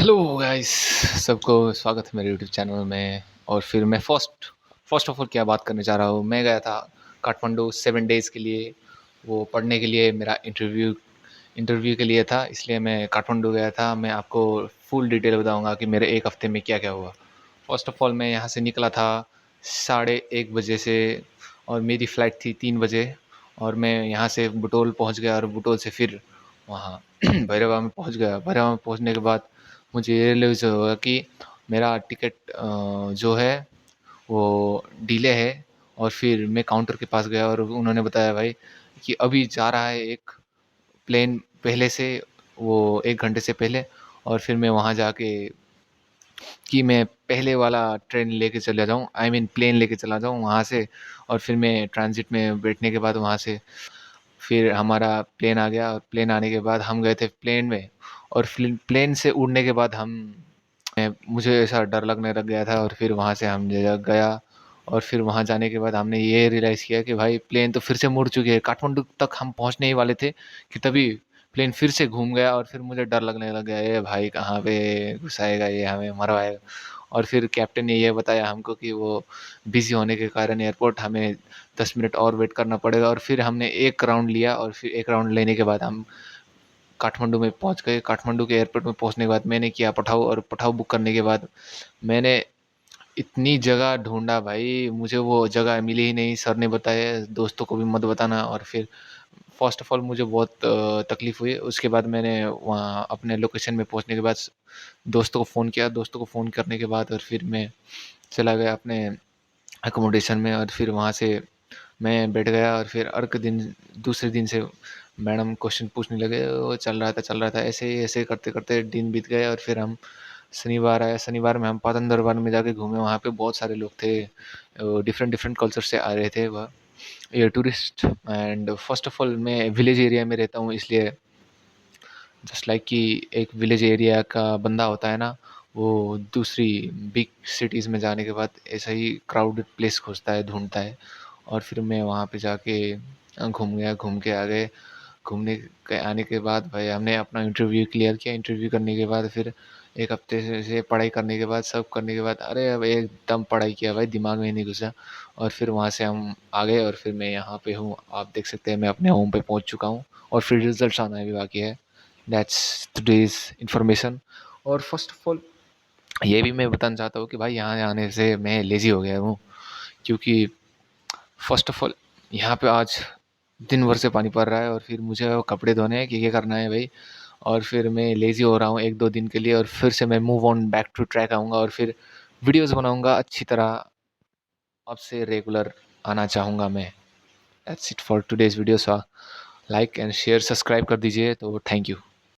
Hello guys, सबको स्वागत है मेरे यूट्यूब चैनल में। और फिर मैं फर्स्ट फर्स्ट ऑफ ऑल क्या बात करने जा रहा हूँ। मैं गया था काठमांडू 7 डेज़ के लिए, वो पढ़ने के लिए। मेरा इंटरव्यू इंटरव्यू के लिए था, इसलिए मैं काठमांडू गया था। मैं आपको फुल डिटेल बताऊंगा कि मेरे एक हफ्ते में क्या क्या हुआ। फर्स्ट ऑफ ऑल मैं यहाँ से निकला था 1:30 बजे से, और मेरी फ़्लाइट थी 3 बजे। और मैं यहाँ से बुटोल पहुँच गया, और बुटोल से फिर वहाँ भैरवा में पहुँच गया। भैरवा में पहुँचने के बाद मुझे ये रियलाइज़ हुआ कि मेरा टिकट जो है वो डिले है। और फिर मैं काउंटर के पास गया और उन्होंने बताया भाई कि अभी जा रहा है एक प्लेन पहले से, वो 1 घंटे से पहले। और फिर मैं वहाँ जाके कि मैं पहले वाला ट्रेन लेके चला जाऊँ, आई मीन प्लेन लेके चला जाऊँ वहाँ से। और फिर मैं ट्रांजिट में बैठने के बाद वहाँ से फिर हमारा प्लेन आ गया। और प्लेन आने के बाद हम गए थे प्लेन में। और फिर प्लेन से उड़ने के बाद मुझे ऐसा डर लगने लग गया था। और फिर वहाँ से हम जगह गया। और फिर वहाँ जाने के बाद हमने ये रियलाइज़ किया कि भाई प्लेन तो फिर से मुड़ चुकी है। काठमांडू तक हम पहुँचने ही वाले थे कि तभी प्लेन फिर से घूम गया। और फिर मुझे डर लगने लग गया, ये भाई कहाँ पे घुसाएगा, ये हमें मरवाएगा। और फिर कैप्टन ने ये बताया हमको कि वो बिज़ी होने के कारण एयरपोर्ट हमें 10 मिनट और वेट करना पड़ेगा। और फिर हमने एक राउंड लिया, और फिर एक राउंड लेने के बाद हम काठमांडू में पहुंच गए। काठमांडू के एयरपोर्ट में पहुंचने के बाद मैंने किया पठाव, और पठाव बुक करने के बाद मैंने इतनी जगह ढूंढा भाई, मुझे वो जगह मिली ही नहीं। सर ने बताया दोस्तों को भी मत बताना। और फिर फर्स्ट ऑफ ऑल मुझे बहुत तकलीफ़ हुई। उसके बाद मैंने वहाँ अपने लोकेशन में पहुंचने के बाद दोस्तों को फ़ोन किया। दोस्तों को फ़ोन करने के बाद और फिर मैं चला गया अपने अकोमोडेशन में। और फिर वहाँ से मैं बैठ गया। और फिर अर्क दिन दूसरे दिन से मैडम क्वेश्चन पूछने लगे। वो चल रहा था ऐसे ही, ऐसे करते करते दिन बीत गए। और फिर हम शनिवार आया। शनिवार में हम पाटन दरबार में जाके घूमे। वहाँ पे बहुत सारे लोग थे, डिफरेंट डिफरेंट कल्चर से आ रहे थे वह, ये tourist. And first of all मैं विलेज एरिया में रहता हूँ, इसलिए जस्ट लाइक कि एक विलेज एरिया का बंदा होता है ना, वो दूसरी बिग सिटीज़ में जाने के बाद ऐसा ही क्राउडेड प्लेस खोजता है, ढूंढता है। और फिर मैं वहाँ पे जाके घूम गया, घूम के आ गए। घूमने के आने के बाद भाई हमने अपना इंटरव्यू क्लियर किया। इंटरव्यू करने के बाद फिर एक हफ्ते से पढ़ाई करने के बाद, सब करने के बाद, अरे अब एकदम पढ़ाई किया भाई, दिमाग में नहीं घुसा। और फिर वहाँ से हम आ गए। और फिर मैं यहाँ पे हूँ, आप देख सकते हैं मैं अपने होम पे पहुँच चुका हूँ। और फिर रिजल्ट्स आना भी बाकी है। That's today's information. और फर्स्ट ऑफ ऑल ये भी मैं बताना चाहता हूँ कि भाई यहाँ आने से मैं लेज़ी हो गया हूँ, क्योंकि फर्स्ट ऑफ ऑल यहाँ पे आज दिन भर से पानी पड़ रहा है। और फिर मुझे वो कपड़े धोने हैं कि क्या करना है भाई। और फिर मैं लेज़ी हो रहा हूँ 1-2 दिन के लिए। और फिर से मैं move on back to track आऊँगा, और फिर वीडियोज़ बनाऊँगा अच्छी तरह। अब से रेगुलर आना चाहूँगा मैं। That's it for today's video. So like and share subscribe कर दीजिए, तो थैंक यू।